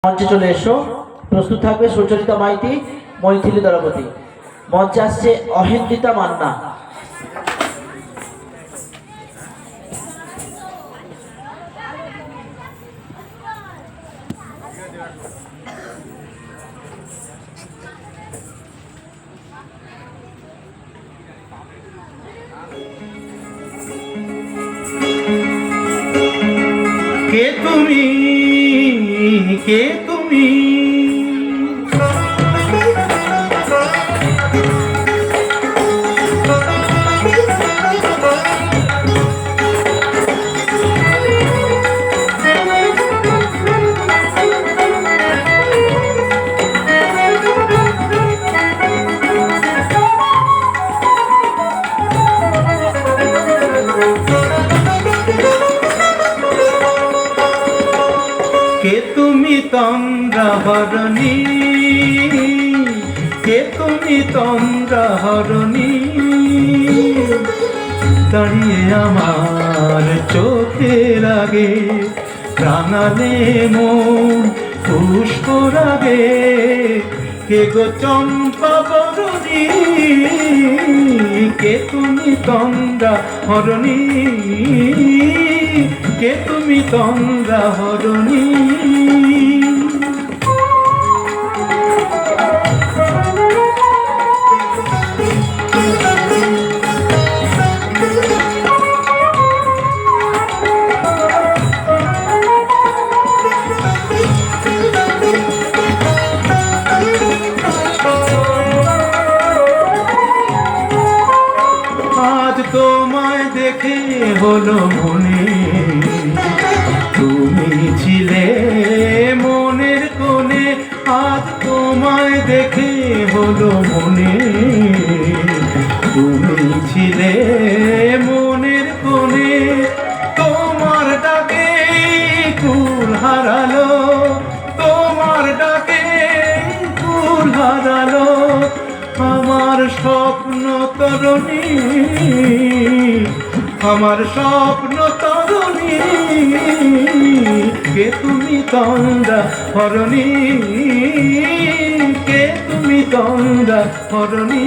মঞ্চে চলে এসো। প্রস্তুত থাকবে সুচরিতা মাইতি, মৈথিলী দলপতি। মঞ্চে আসছে অহেন্দ্রিতা মান্না। কে তুমি, কে তুমি, কে তুমি তন্দ্রাহরণী, কে তুমি তন্দ্রাহরণী, দাঁড়িয়ে আমার চোখের আগে রাঙালে মন পুষ্প রাগে। কে গো চম্পা বরণী, কে তুমি তন্দ্রাহরণী, কে তুমি তন্দ্রাহরণী। আজ তোমায় দেখে হলো মনে, তুমি ছিলে মনের কোণে। আজ তোমায় দেখে হলো মনে, তুমি ছিলে মনের কোণে। তোমার ডাকে কুল হারালো, তোমার ডাকে কুল হারালো আমার স্বপ্ন তরুণী, আমার স্বপ্ন তরুণী। কে তুমি তন্দ্রাহরণী, কে তুমি তন্দ্রাহরণী।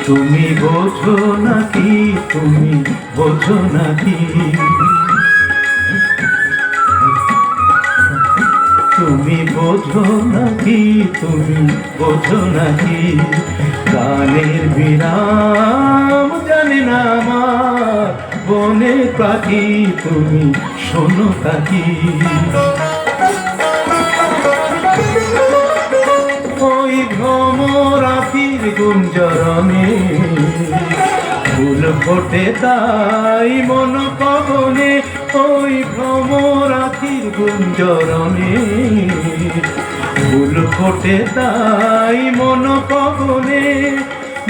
তুমি বোঝো নাকি, তুমি বোঝো নাকি, তুমি বোঝো নাকি, তুমি বোঝো নাকি। গানের বিরাম জানে না আমার বনে পাখি, তুমি শোনো তাকি। ওই ভ্রমরাতির গুঞ্জরণে ফুল ফোটে তাই মন পবনে। ওই ভ্রমরাতির গুঞ্জরণে ফুল ফোটে তাই মন পবনে।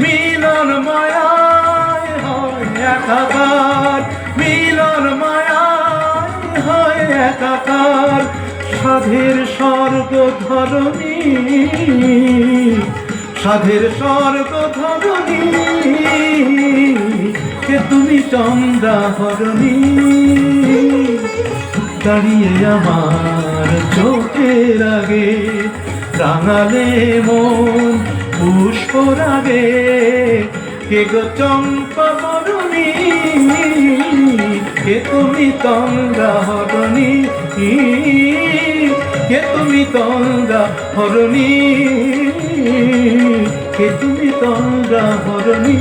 মিলন মায়ায় হয় একাকার, মিলন মায়ায় হয় একাকার। সাধের স্বর্গ ধরণী, সাধের স্বর্গ ধরণী। কে তুমি তন্দ্রাহরণী, দাঁড়িয়ে আমার চোখের আগে রাঙালে মন পুষ্প রাগে। কে গো চম্পা বরণী, কে তুমি তন্দ্রাহরণী, কে তুমি তন্দ্রাহরণী, কে তুমি তন্দ্রাহরণী।